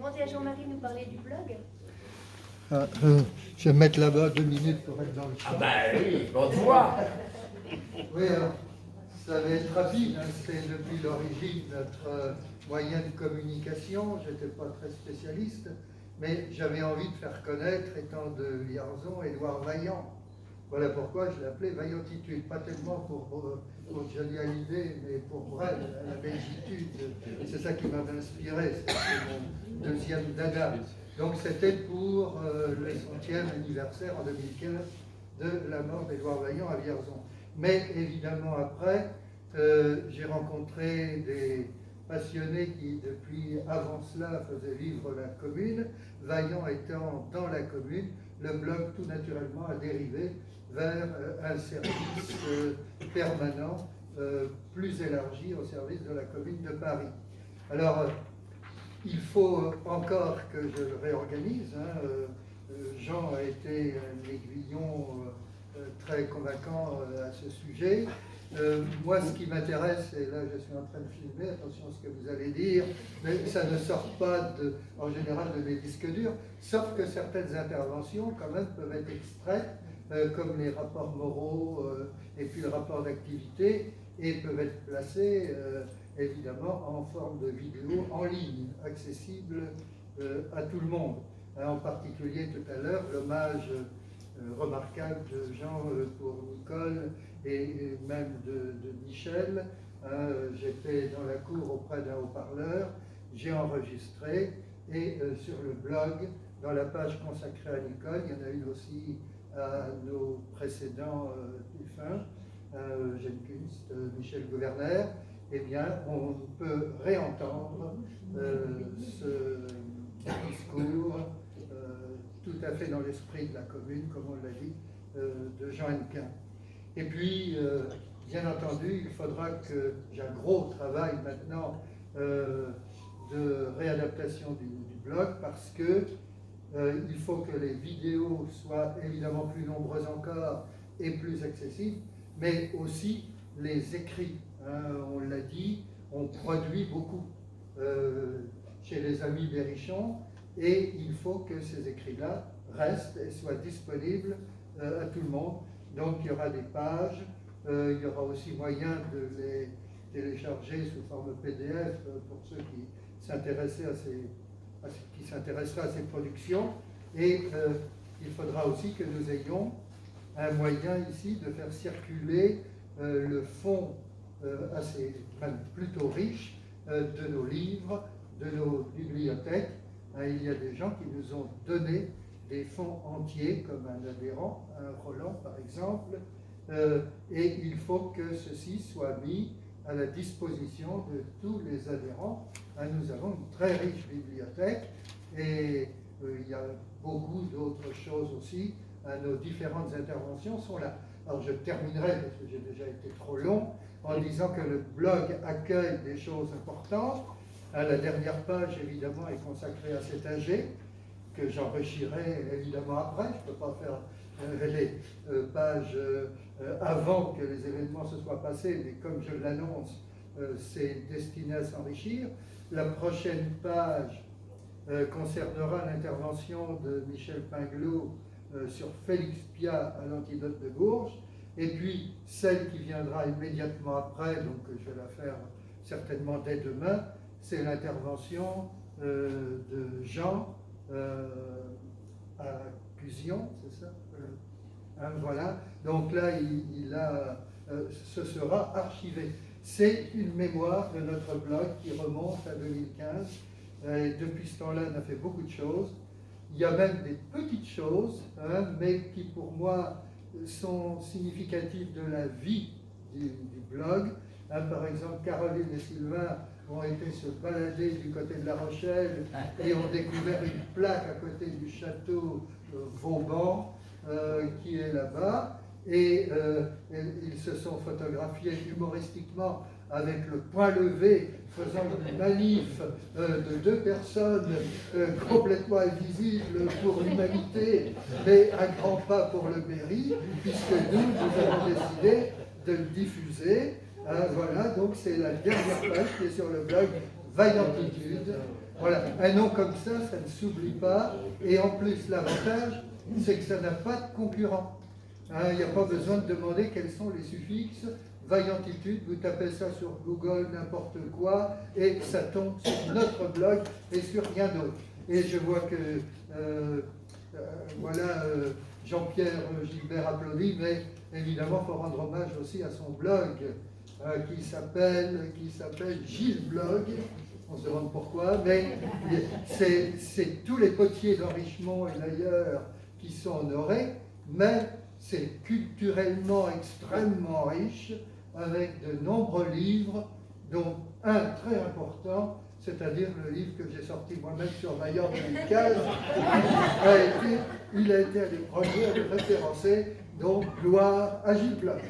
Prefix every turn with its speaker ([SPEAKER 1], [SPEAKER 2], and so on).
[SPEAKER 1] demander à Jean-Marie de nous parler du blog.
[SPEAKER 2] Je vais me mettre là-bas 2 minutes pour être dans le champ.
[SPEAKER 3] Ah ben oui, on te voit.
[SPEAKER 2] Oui, alors, ça va être rapide, hein, c'est depuis l'origine notre moyen de communication. Je n'étais pas très spécialiste, mais j'avais envie de faire connaître, étant de Vierzon, Édouard Vaillant. Voilà pourquoi je l'appelais Vaillantitude, pas tellement pour Johnny Hallyday, mais pour Brel, la belgitude. C'est ça qui m'avait inspiré, c'était mon deuxième dada. Donc c'était pour le 100e anniversaire en 2015 de la mort d'Édouard Vaillant à Vierzon. Mais évidemment après, j'ai rencontré des passionnés qui depuis avant cela faisaient vivre la commune. Vaillant étant dans la commune, le blog tout naturellement a dérivé vers un service permanent plus élargi au service de la commune de Paris. Alors, il faut encore que je le réorganise. Jean a été un aiguillon très convaincant à ce sujet. Moi, ce qui m'intéresse, et là je suis en train de filmer, attention à ce que vous allez dire, mais ça ne sort pas en général de mes disques durs, sauf que certaines interventions quand même peuvent être extraites, comme les rapports moraux et puis le rapport d'activité, et peuvent être placés évidemment en forme de vidéo en ligne, accessible à tout le monde. En particulier tout à l'heure, l'hommage remarquable de Jean pour Nicole et même de Michel. J'étais dans la cour auprès d'un haut-parleur, j'ai enregistré et sur le blog, dans la page consacrée à Nicole, il y en a une aussi à nos précédents défunts, Jenkins, Michel Gouverner. Eh bien, on peut réentendre ce discours tout à fait dans l'esprit de la commune, comme on l'a dit, de Jean Hennequin. Et puis, bien entendu, il faudra que j'ai un gros travail maintenant de réadaptation du blog, parce que il faut que les vidéos soient évidemment plus nombreuses encore et plus accessibles, mais aussi les écrits. On l'a dit, on produit beaucoup chez les amis Berrichon, et il faut que ces écrits-là restent et soient disponibles à tout le monde. Donc il y aura des pages, il y aura aussi moyen de les télécharger sous forme PDF pour ceux qui s'intéresseraient à ces productions. Et il faudra aussi que nous ayons un moyen ici de faire circuler le fonds assez, même plutôt riche de nos livres, de nos bibliothèques. Il y a des gens qui nous ont donné des fonds entiers, comme un adhérent, un Roland par exemple, et il faut que ceci soit mis à la disposition de tous les adhérents. Nous avons une très riche bibliothèque et il y a beaucoup d'autres choses aussi. Nos différentes interventions sont là. Alors je terminerai, parce que j'ai déjà été trop long, en disant que le blog accueille des choses importantes. La dernière page, évidemment, est consacrée à cet AG, que j'enrichirai évidemment après. Je ne peux pas faire les pages avant que les événements se soient passés, mais comme je l'annonce, c'est destiné à s'enrichir. La prochaine page concernera l'intervention de Michel Pinglot sur Félix Piat à l'Antidote de Bourges, et puis celle qui viendra immédiatement après, donc je vais la faire certainement dès demain, c'est l'intervention de Jean à Cusion, c'est ça voilà, donc là ce sera archivé. C'est une mémoire de notre blog qui remonte à 2015, et depuis ce temps-là on a fait beaucoup de choses. Il y a même des petites choses, mais qui pour moi sont significatives de la vie du blog. Par exemple, Caroline et Sylvain ont été se balader du côté de La Rochelle et ont découvert une plaque à côté du château Vauban qui est là-bas. Et ils se sont photographiés humoristiquement avec le poing levé, faisant une manif de 2 personnes complètement invisibles pour l'humanité, mais un grand pas pour le Berry, puisque nous avons décidé de le diffuser. Voilà, donc c'est la dernière page qui est sur le blog Vaillantitude. Voilà, un nom comme ça ne s'oublie pas. Et en plus, l'avantage, c'est que ça n'a pas de concurrent. Il n'y a pas besoin de demander quels sont les suffixes. Vaillantitude, vous tapez ça sur Google, n'importe quoi, et ça tombe sur notre blog et sur rien d'autre. Et je vois que, Jean-Pierre Gilbert applaudit, mais évidemment, il faut rendre hommage aussi à son blog, qui s'appelle Gilles Blog. On se demande pourquoi, mais c'est tous les potiers d'enrichissement et d'ailleurs qui sont honorés, mais c'est culturellement extrêmement riche, avec de nombreux livres, dont un très important, c'est-à-dire le livre que j'ai sorti moi-même sur Mayotte 2015, il a été un des premiers à le référencer, donc gloire à Gilles Bloch.